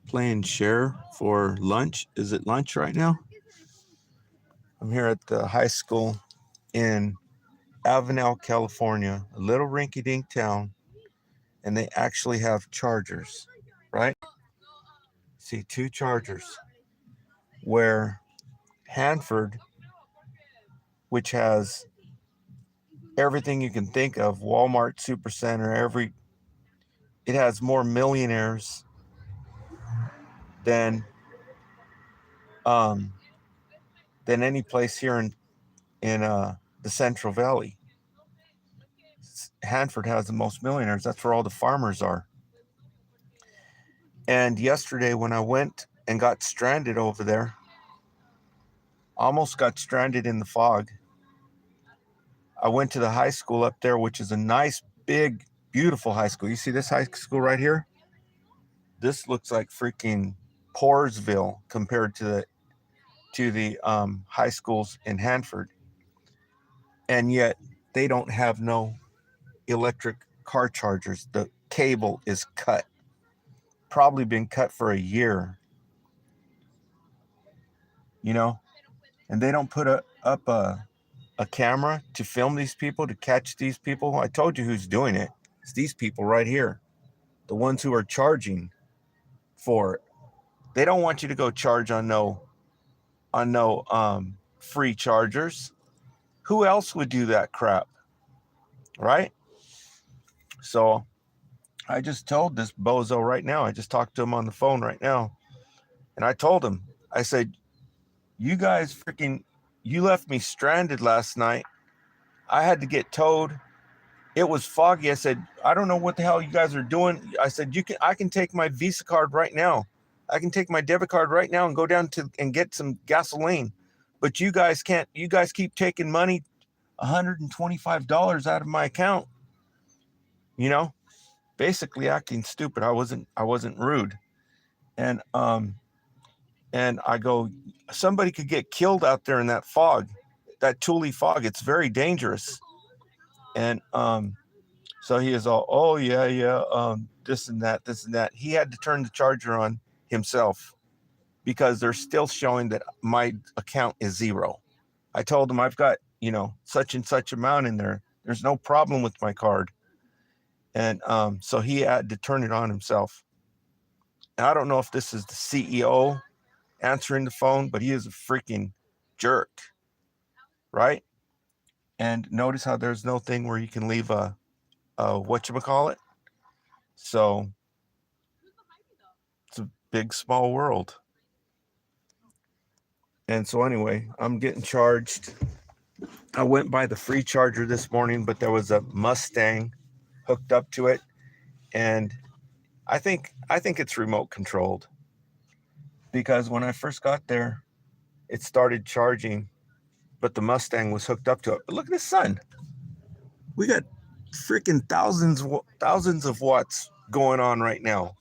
Playing share for lunch. Is it lunch right now? I'm here at the high school in Avenal, California, a little rinky-dink town, and they actually have chargers, right? See, two chargers. Where Hanford, which has everything you can think of, Walmart, Supercenter, it has more millionaires than um, than any place here in the Central Valley. Hanford has the most millionaires. That's where all the farmers are. And yesterday when I went and got stranded over there, almost got stranded in the fog. I went to the high school up there, which is a nice, big, beautiful high school. You see this high school right here? This looks like freaking Poorsville compared to the high schools in Hanford. And yet they don't have no electric car chargers. The cable is cut. Probably been cut for a year. You know? And they don't put up a camera to film these people, to catch these people. I told you who's doing it. It's these people right here. The ones who are charging for it. They don't want you to go charge on no free chargers. Who else would do that crap? Right? So I just told this bozo right now. I just talked to him on the phone right now. And I told him, I said, you guys freaking, you left me stranded last night. I had to get towed. It was foggy. I said, I don't know what the hell you guys are doing. I said, I can take my Visa card right now. I can take my debit card right now and go down and get some gasoline. But you guys can't. You guys keep taking money, $125 out of my account. You know, basically acting stupid. I wasn't rude. And I go, somebody could get killed out there in that fog, that Thule fog. It's very dangerous. And so he is all, oh yeah, this and that. He had to turn the charger on himself because they're still showing that my account is zero. I told him I've got, such and such amount in there. There's no problem with my card. And so he had to turn it on himself. And I don't know if this is the CEO answering the phone, but he is a freaking jerk, right? And notice how there's no thing where you can leave a whatchamacallit. So it's a big, small world. And so anyway, I'm getting charged. I went by the free charger this morning, but there was a Mustang hooked up to it. And I think it's remote controlled. Because when I first got there, it started charging, but the Mustang was hooked up to it. But look at the sun. We got freaking thousands of watts going on right now.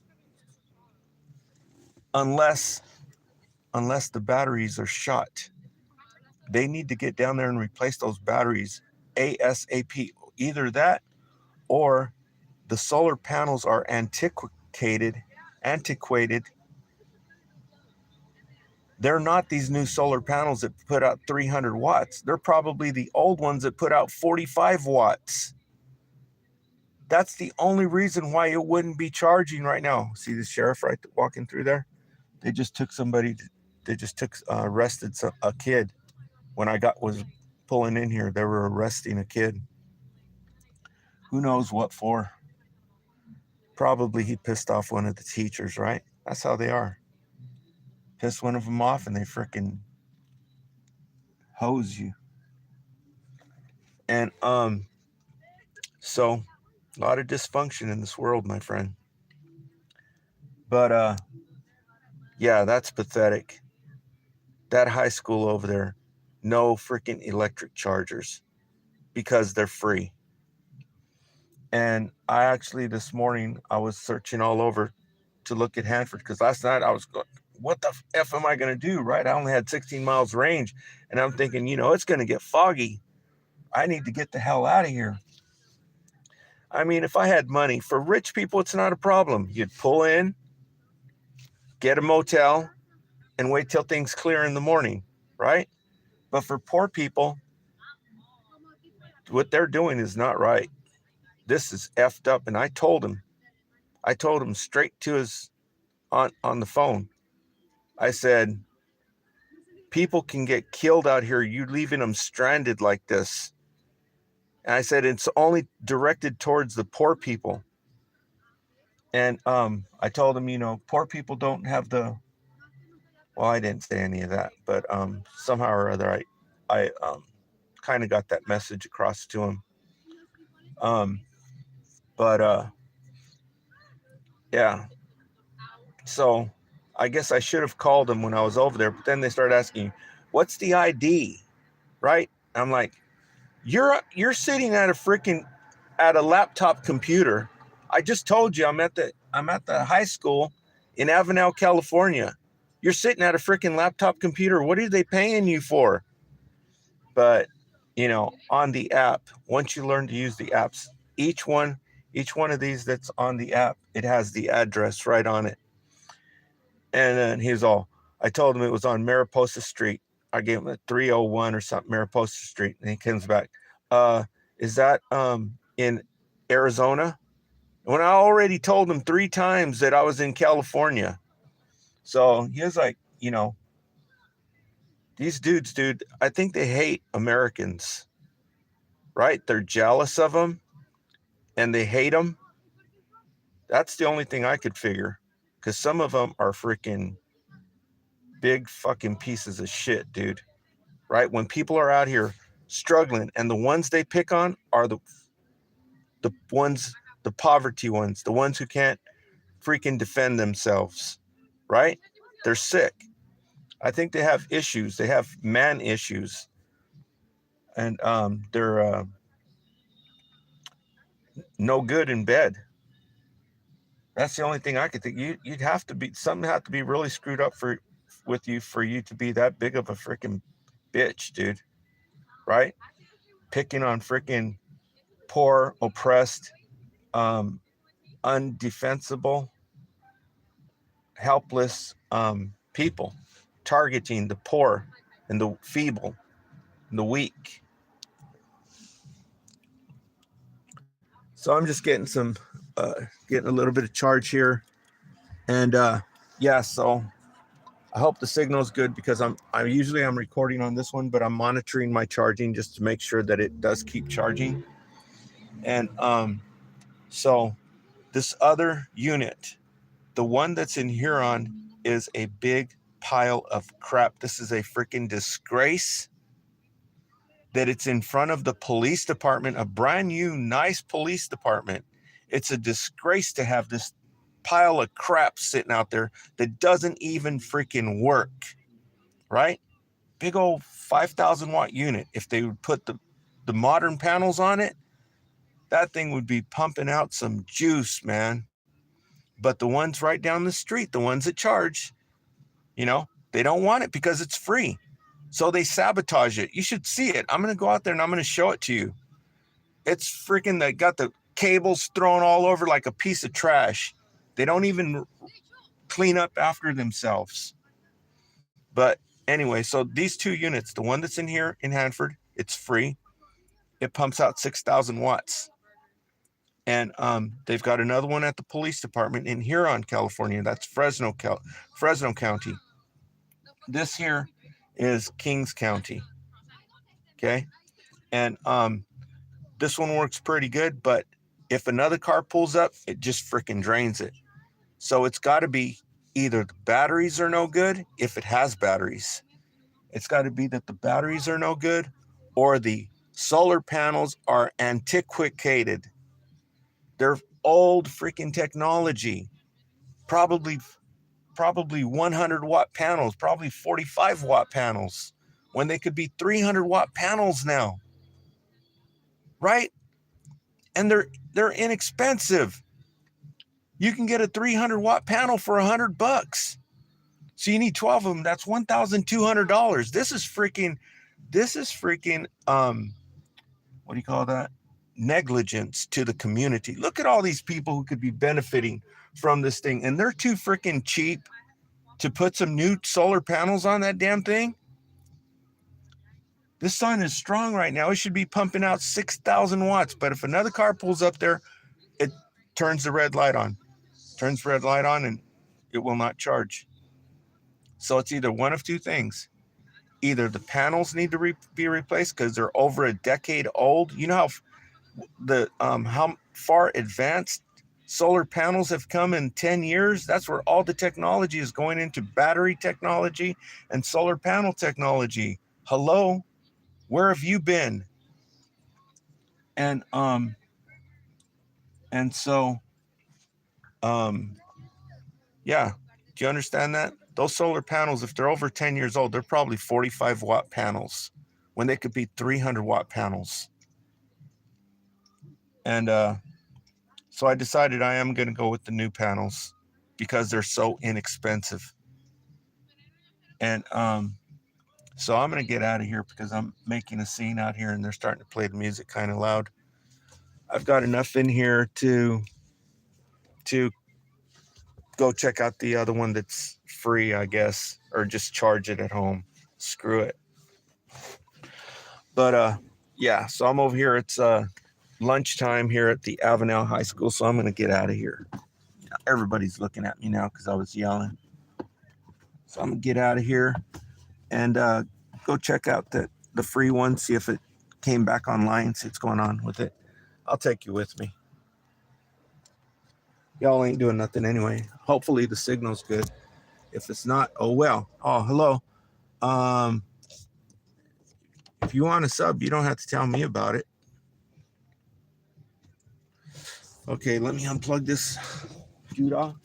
Unless the batteries are shot. They need to get down there and replace those batteries ASAP. Either that or the solar panels are antiquated. They're not these new solar panels that put out 300 watts. They're probably the old ones that put out 45 watts. That's the only reason why it wouldn't be charging right now. See the sheriff right walking through there? They just took arrested a kid. When I was pulling in here, they were arresting a kid. Who knows what for? Probably he pissed off one of the teachers, right? That's how they are. Piss one of them off and they freaking hose you. And so a lot of dysfunction in this world, my friend. But yeah, that's pathetic. That high school over there, no freaking electric chargers because they're free. And I actually this morning I was searching all over to look at Hanford because last night I was going, what the F am I going to do, right? I only had 16 miles range, and I'm thinking, it's going to get foggy. I need to get the hell out of here. I mean, if I had money, for rich people, it's not a problem. You'd pull in, get a motel, and wait till things clear in the morning, right? But for poor people, what they're doing is not right. This is effed up. And I told him straight to his on the phone. I said, people can get killed out here. You leaving them stranded like this. And I said, it's only directed towards the poor people. And I told him, poor people don't have the, well, I didn't say any of that, but somehow or other, I kind of got that message across to him. But yeah, so I guess I should have called them when I was over there, but then they started asking, what's the ID, right? I'm like, you're sitting at a laptop computer. I just told you I'm at the high school in Avenal, California. You're sitting at a freaking laptop computer. What are they paying you for? But on the app, once you learn to use the apps, each one of these that's on the app, it has the address right on it. And then I told him it was on Mariposa Street. I gave him a 301 or something, Mariposa Street. And he comes back, is that in Arizona? When I already told him 3 times that I was in California. So he was like, these dudes, dude, I think they hate Americans, right? They're jealous of them and they hate them. That's the only thing I could figure, because some of them are freaking big fucking pieces of shit, dude, right? When people are out here struggling, and the ones they pick on are the ones, the poverty ones, the ones who can't freaking defend themselves, right? They're sick. I think they have issues. They have man issues. And they're no good in bed. That's the only thing I could think. You'd have to be, something had to be really screwed up with you for you to be that big of a freaking bitch, dude. Right? Picking on freaking poor, oppressed, undefensible, helpless people, targeting the poor and the feeble and the weak. So I'm just getting getting a little bit of charge here, and yeah. So I hope the signal is good, because I'm recording on this one, but I'm monitoring my charging just to make sure that it does keep charging. And so this other unit, the one that's in Huron, is a big pile of crap. This is a freaking disgrace that it's in front of the police department, a brand new, nice police department. It's a disgrace to have this pile of crap sitting out there that doesn't even freaking work, right? Big old 5,000 watt unit. If they would put the modern panels on it, that thing would be pumping out some juice, man. But the ones right down the street, the ones that charge, they don't want it because it's free. So they sabotage it. You should see it. I'm going to go out there and I'm going to show it to you. It's freaking, they got the cables thrown all over like a piece of trash. They don't even clean up after themselves. But anyway, so these 2 units, the one that's in here in Hanford, it's free. It pumps out 6,000 watts. And they've got another one at the police department in Huron, California. That's Fresno County. This here is Kings County. Okay. And this one works pretty good, but if another car pulls up, it just freaking drains it. So it's got to be either the batteries are no good, if it has batteries. It's got to be that the batteries are no good, or the solar panels are antiquated. They're old freaking technology. Probably 100 watt panels, probably 45 watt panels, when they could be 300 watt panels now. Right? And they're inexpensive. You can get a 300 watt panel for $100. So you need 12 of them. That's $1,200. This is freaking what do you call that? Negligence to the community. Look at all these people who could be benefiting from this thing, and they're too freaking cheap to put some new solar panels on that damn thing. The sun is strong right now. It should be pumping out 6,000 watts. But if another car pulls up there, it turns the red light on. Turns the red light on and it will not charge. So it's either one of two things. Either the panels need to be replaced because they're over a decade old. You know how far advanced solar panels have come in 10 years? That's where all the technology is going into battery technology and solar panel technology. Hello? Where have you been? And so yeah, do you understand that? Those solar panels, if they're over 10 years old, they're probably 45 watt panels when they could be 300 watt panels. And so I decided I am going to go with the new panels because they're so inexpensive. And so I'm going to get out of here because I'm making a scene out here and they're starting to play the music kind of loud. I've got enough in here to go check out the other one that's free, I guess, or just charge it at home. Screw it. But yeah, so I'm over here. It's lunchtime here at the Avenal High School, so I'm going to get out of here. Everybody's looking at me now because I was yelling. So I'm going to get out of here and go check out the free one, see if it came back online, see what's going on with it. I'll take you with me. Y'all ain't doing nothing anyway. Hopefully the signal's good. If it's not, oh well. Oh, hello. If you want to sub, you don't have to tell me about it. Okay, let me unplug this dude off.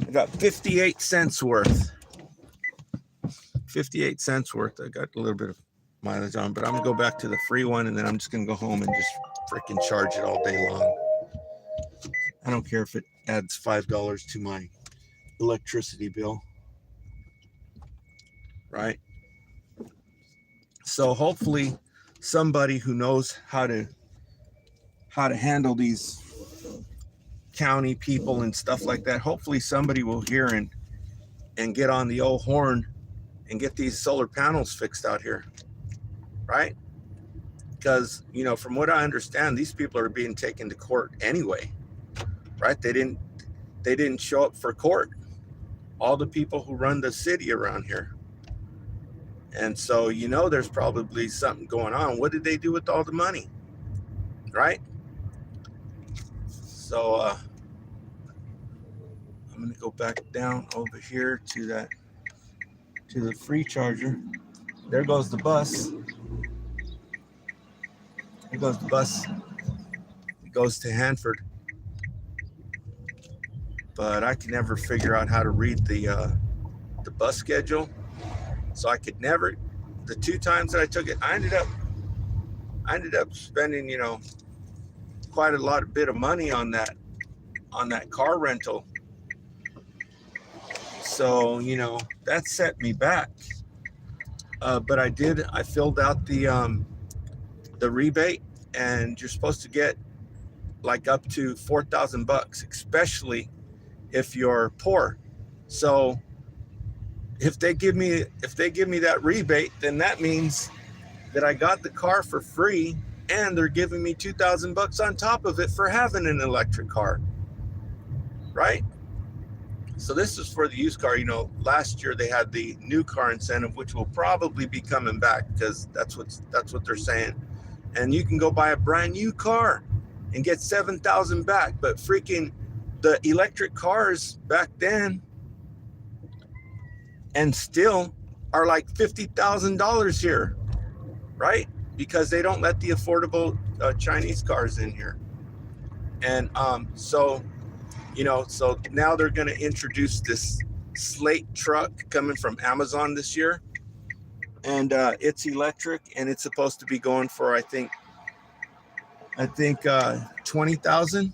I got 58 cents worth. 58 cents worth. I got a little bit of mileage on, but I'm gonna go back to the free one and then I'm just gonna go home and just freaking charge it all day long. I don't care if it adds $5 to my electricity bill, right? So hopefully somebody who knows how to handle these county people and stuff like that, hopefully somebody will hear and get on the old horn and get these solar panels fixed out here, right? Because, you know, from what I understand, these people are being taken to court anyway, right? They didn't show up for court. All the people who run the city around here. And so, you know, there's probably something going on. What did they do with all the money, right? So I'm going to go back down over here to the free charger. There goes the bus. There goes the bus. It goes to Hanford. But I could never figure out how to read the bus schedule. So I could never, the two times that I took it, I ended up spending, you know, quite a bit of money on that car rental. So, you know, that set me back. But I filled out the rebate, and you're supposed to get like up to $4,000, especially if you're poor. So if they give me that rebate, then that means that I got the car for free, and they're giving me $2,000 on top of it for having an electric car, right? So this is for the used car. You know, last year they had the new car incentive, which will probably be coming back because that's what they're saying. And you can go buy a brand new car and get $7,000 back. But freaking the electric cars back then and still are like $50,000 here, right? Because they don't let the affordable Chinese cars in here. And so You know, so now they're going to introduce this Slate truck coming from Amazon this year, and it's electric, and it's supposed to be going for I think 20,000.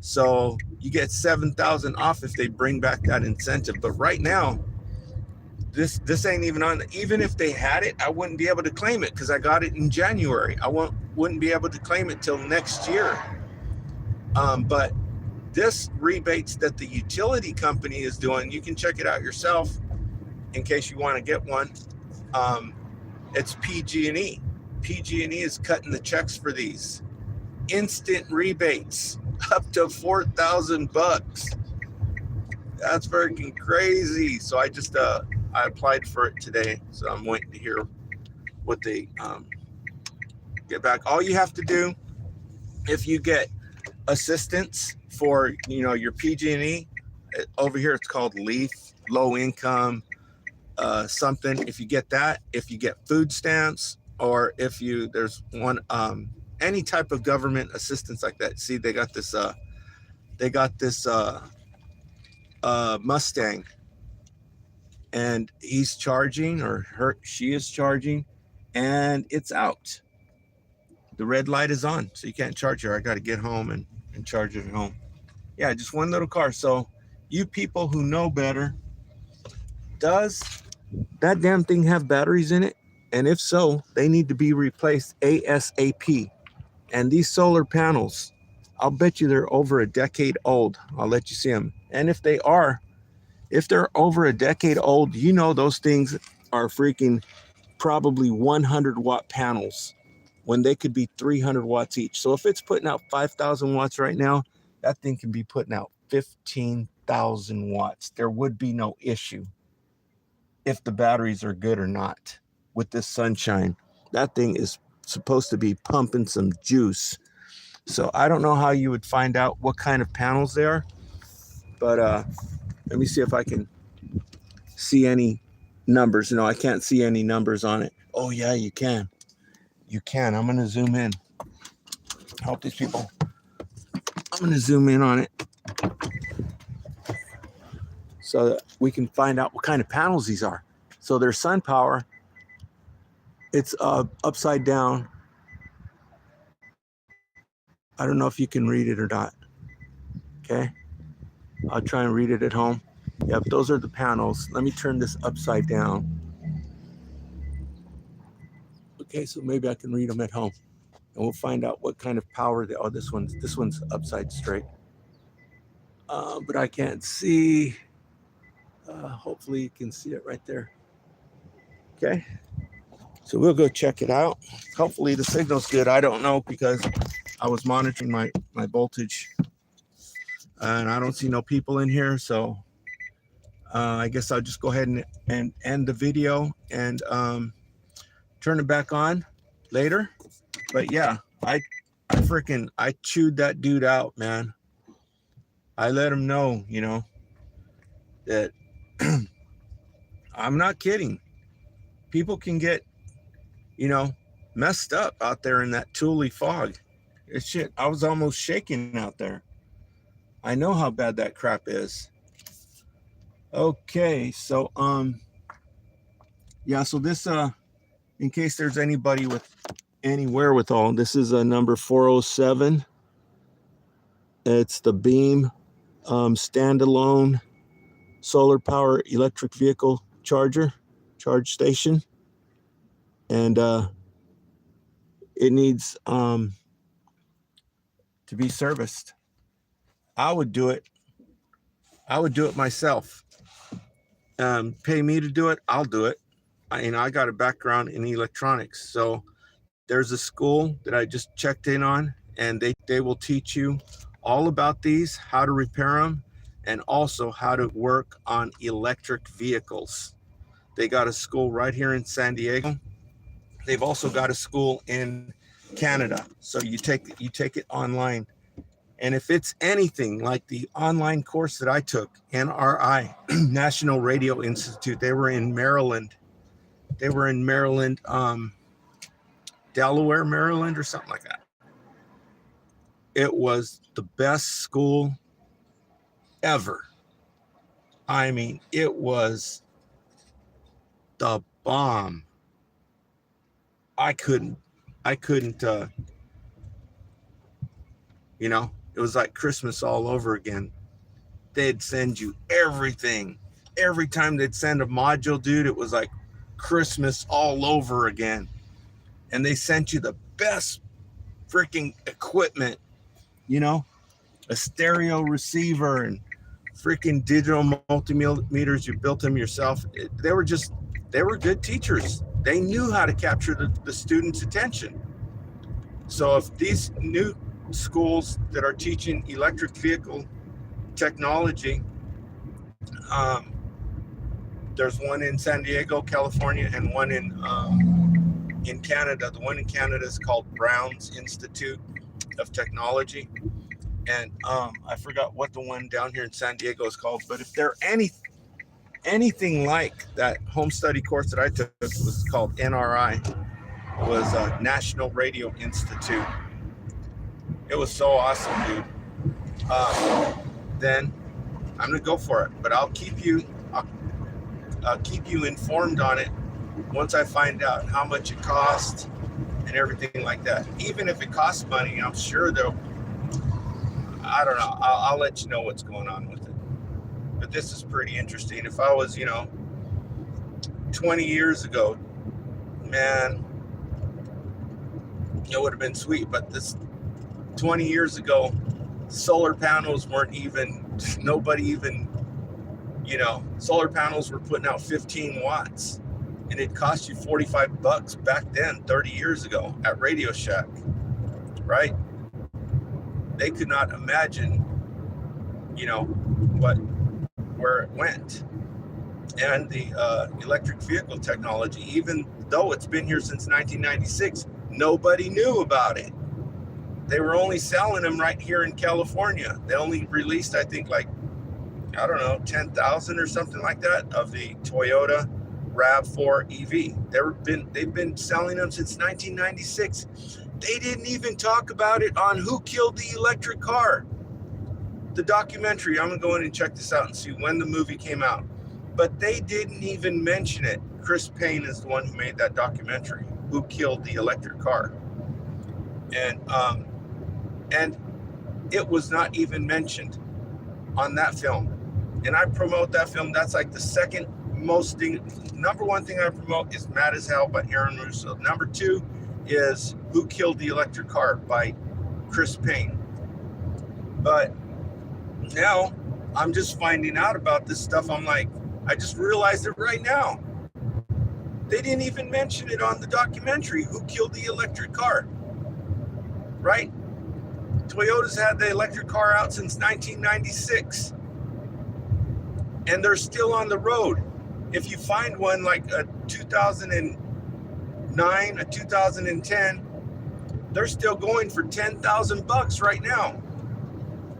So you get 7,000 off if they bring back that incentive. But right now, this ain't even on. Even if they had it, I wouldn't be able to claim it because I got it in January. I wouldn't be able to claim it till next year. But this rebates that the utility company is doing, you can check it out yourself in case you want to get one. It's PG&E. PG&E is cutting the checks for these instant rebates up to $4,000. That's freaking crazy. So I just I applied for it today, so I'm waiting to hear what they get back. All you have to do, if you get assistance for your PG&E, over here it's called LEAF, low income something. If you get that, if you get food stamps, or if there's one any type of government assistance like that. See, they got this Mustang, and he's charging, or she is charging, and it's out. The red light is on, so you can't charge her. I got to get home and charge it at home. Yeah, just one little car. So you people who know better, does that damn thing have batteries in it? And if so, they need to be replaced ASAP. And these solar panels, I'll bet you they're over a decade old. I'll let you see them. And if they're over a decade old, those things are freaking probably 100-watt panels when they could be 300 watts each. So if it's putting out 5,000 watts right now, that thing can be putting out 15,000 watts. There would be no issue if the batteries are good or not with this sunshine. That thing is supposed to be pumping some juice. So I don't know how you would find out what kind of panels they are, but let me see if I can see any numbers. I can't see any numbers on it. Oh yeah, you can. You can. I'm going to zoom in. Help these people. I'm going to zoom in on it so that we can find out what kind of panels these are. So they're sun power. It's upside down. I don't know if you can read it or not. Okay. I'll try and read it at home. Yep, those are the panels. Let me turn this upside down. Okay, so maybe I can read them at home. And we'll find out what kind of power they are. This one's upside straight. But I can't see. Hopefully you can see it right there. Okay. So we'll go check it out. Hopefully the signal's good. I don't know, because I was monitoring my voltage. And I don't see no people in here. So I guess I'll just go ahead and end the video and turn it back on later. But yeah, I chewed that dude out, man. I let him know, that I'm not kidding. People can get, messed up out there in that Thule fog. It's shit. I was almost shaking out there. I know how bad that crap is. Okay, so yeah, so this in case there's anybody with any wherewithal, this is a number 407. It's the Beam standalone solar power electric vehicle charge station, and it needs to be serviced. I would do it myself. Pay me to do it, I'll do it. I got a background in electronics, so there's a school that I just checked in on, and they will teach you all about these, how to repair them, and also how to work on electric vehicles. They got a school right here in San Diego. They've also got a school in Canada, so you take it online. And if it's anything like the online course that I took, NRI, National Radio Institute, they were in Maryland. Delaware, Maryland, or something like that. It was the best school ever. I mean, it was the bomb. I couldn't, it was like Christmas all over again. They'd send you everything. Every time they'd send a module, dude, it was like Christmas all over again. And they sent you the best freaking equipment, a stereo receiver and freaking digital multimeters. You built them yourself. They were good teachers. They knew how to capture the student's attention. So if these new schools that are teaching electric vehicle technology, there's one in San Diego, California, and one in Canada. The one in Canada is called Brown's Institute of Technology. And I forgot what the one down here in San Diego is called. But if they're anything like that home study course that I took, was called NRI, was National Radio Institute. It was so awesome, dude. Then I'm gonna go for it, but I'll keep you informed on it once I find out how much it costs and everything like that. Even if it costs money, I'm sure I don't know. I'll let you know what's going on with it. But this is pretty interesting. If I was, 20 years ago, man, it would have been sweet. But this 20 years ago, solar panels weren't even, nobody even, solar panels were putting out 15 watts. And it cost you $45 back then, 30 years ago at Radio Shack, right? They could not imagine, where it went. And the electric vehicle technology, even though it's been here since 1996, nobody knew about it. They were only selling them right here in California. They only released, I think, 10,000 or something like that of the Toyota RAV4 EV. They've been selling them since 1996. They didn't even talk about it on Who Killed the Electric Car, the documentary. I'm gonna go in and check this out and see when the movie came out. But they didn't even mention it. Chris Payne is the one who made that documentary, Who Killed the Electric Car. And it was not even mentioned on that film. And I promote that film. That's like the second most thing. Number one thing I promote is Mad as Hell by Aaron Russo. Number two is Who Killed the Electric Car by Chris Payne. But now I'm just finding out about this stuff. I'm like, I just realized it right now. They didn't even mention it on the documentary, Who Killed the Electric Car, right? Toyota's had the electric car out since 1996, and they're still on the road. If you find one like a 2009, a 2010, they're still going for $10,000 right now.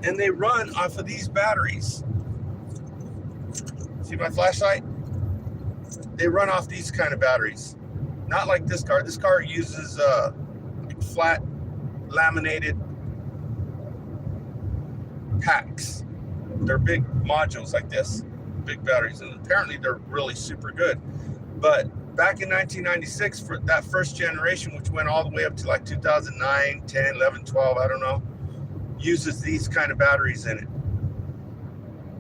And they run off of these batteries. See my flashlight? They run off these kind of batteries. Not like this car. This car uses flat laminated packs. They're big modules like this, big batteries, and apparently they're really super good. But back in 1996, for that first generation, which went all the way up to like 2009, 10, 11, 12, I don't know, uses these kind of batteries in it.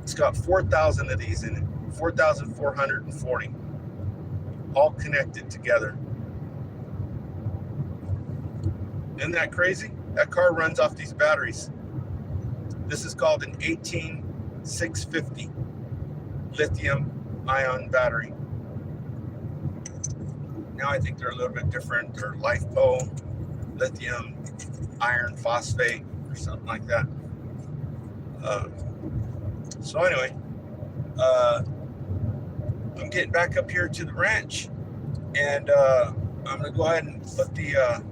It's got 4,000 of these in it, 4,440, all connected together. Isn't that crazy? That car runs off these batteries. This is called an 18650 lithium ion battery. Now I think they're a little bit different. They're LiFePO, lithium iron phosphate, or something like that. So anyway, I'm getting back up here to the ranch, and I'm gonna go ahead and put the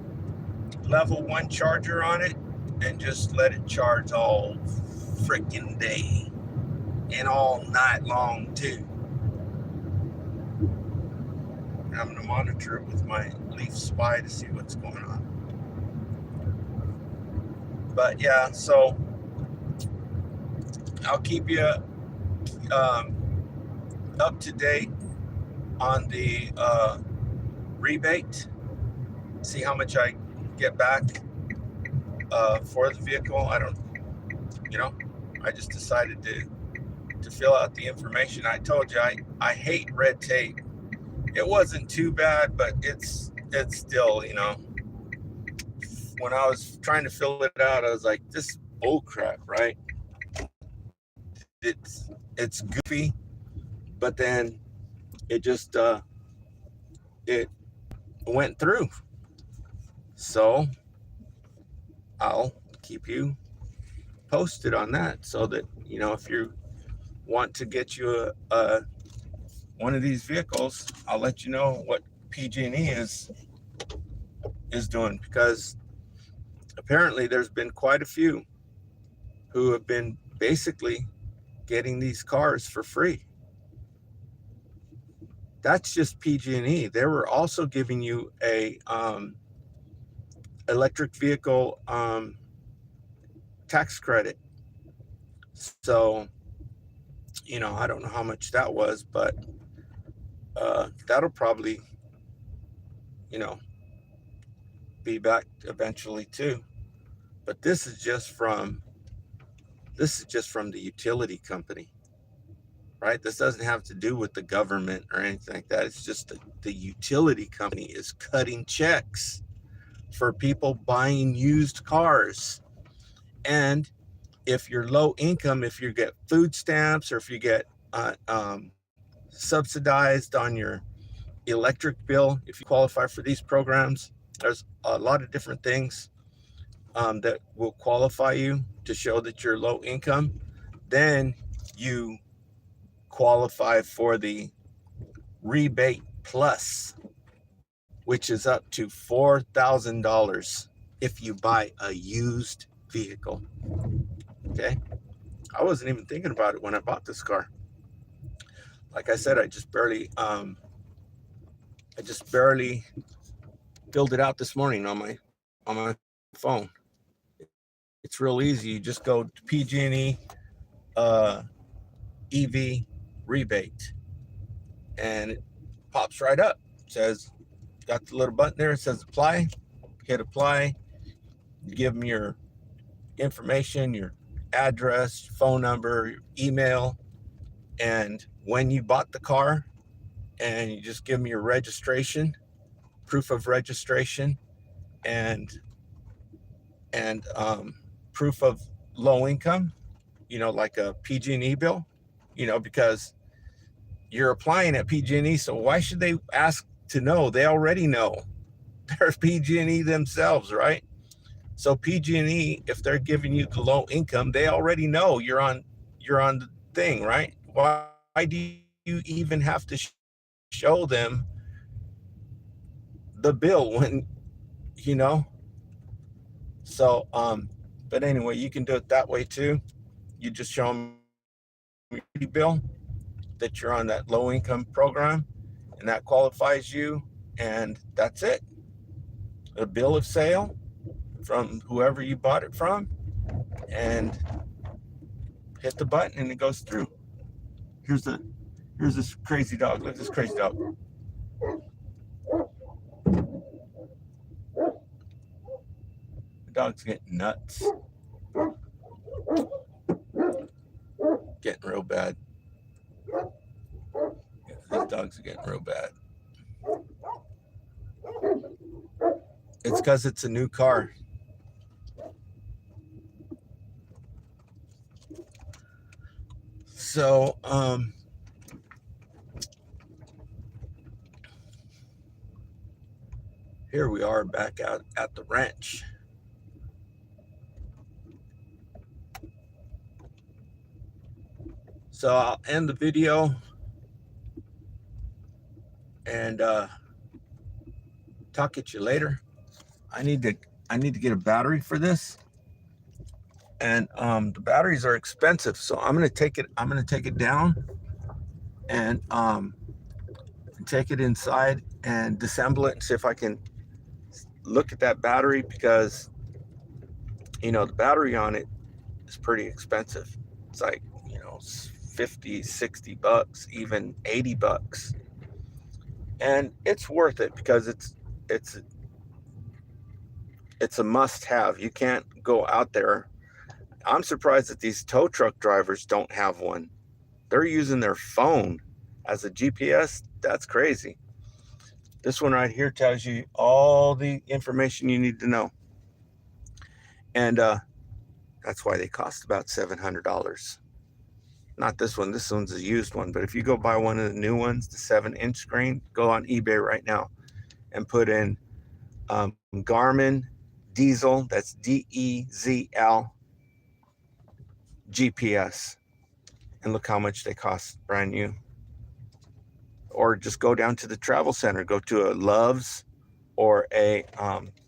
level 1 charger on it and just let it charge all freaking day and all night long too. I'm gonna monitor it with my Leaf Spy to see what's going on. But yeah, so I'll keep you up to date on the rebate. See how much I get back for the vehicle. I don't, I just decided to fill out the information. I told you I hate red tape. It wasn't too bad, but it's still, when I was trying to fill it out, I was like, this is bull crap, right? It's goofy, but then it just it went through. So I'll keep you posted on that, so that if you want to get you a one of these vehicles, I'll let you know what PG&E is doing, because apparently there's been quite a few who have been basically getting these cars for free. That's just PG&E. They were also giving you a electric vehicle tax credit. So, I don't know how much that was, but that'll probably, be back eventually too. But this is just from the utility company, right? This doesn't have to do with the government or anything like that. It's just the utility company is cutting checks for people buying used cars. And if you're low income, if you get food stamps, or if you get subsidized on your electric bill, if you qualify for these programs, there's a lot of different things that will qualify you to show that you're low income. Then you qualify for the rebate plus, which is up to $4,000 if you buy a used vehicle. Okay, I wasn't even thinking about it when I bought this car. Like I said, I just barely filled it out this morning on my phone. It's real easy. You just go to PG&E EV rebate, and it pops right up. It says, got the little button there. It says apply. Hit apply. You give them your information, your address, phone number, your email, and when you bought the car, and you just give them your registration, proof of registration, and proof of low income, like a PG&E bill, because you're applying at PG&E, so why should they ask to know? They already know. They're PG&E themselves, right? So PG&E, if they're giving you the low income, they already know you're on the thing, right? Why do you even have to show them the bill when, So, but anyway, you can do it that way too. You just show them your bill that you're on that low income program, and that qualifies you, and that's it. A bill of sale from whoever you bought it from, and hit the button and it goes through. Here's this crazy dog. Look at this crazy dog. The dog's getting nuts. Getting real bad. These dogs are getting real bad. It's because it's a new car. So, here we are back out at the ranch. So I'll end the video and talk at you later. I need to get a battery for this, and the batteries are expensive, so I'm gonna take it down and take it inside and disassemble it and see if I can look at that battery, because the battery on it is pretty expensive. It's like $50, $60, even $80. And it's worth it because it's a must-have. You can't go out there. I'm surprised that these tow truck drivers don't have one. They're using their phone as a GPS. That's crazy. This one right here tells you all the information you need to know. And that's why they cost about $700. Not this one. This one's a used one. But if you go buy one of the new ones, the 7-inch screen, go on eBay right now and put in Garmin Diesel. That's DEZL GPS. And look how much they cost brand new. Or just go down to the travel center. Go to a Love's or a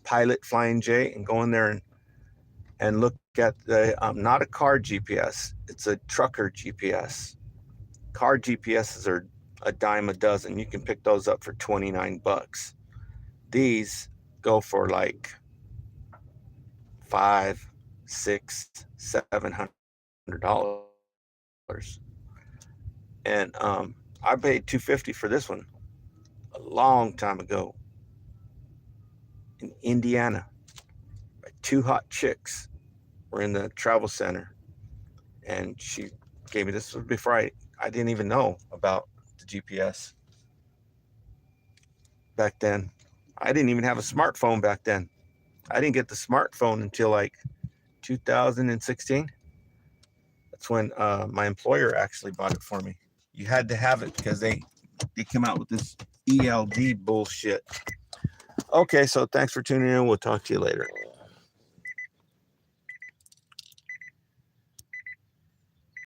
Pilot Flying J and go in there and look at the not a car GPS. It's a trucker GPS. Car GPSs are a dime a dozen. You can pick those up for $29. These go for like $500, $600, $700. And I paid $250 for this one a long time ago in Indiana. Two hot chicks were in the travel center, and she gave me this before I didn't even know about the GPS back then. I didn't even have a smartphone back then. I didn't get the smartphone until like 2016. That's when my employer actually bought it for me. You had to have it because they came out with this ELD bullshit. Okay, so thanks for tuning in. We'll talk to you later.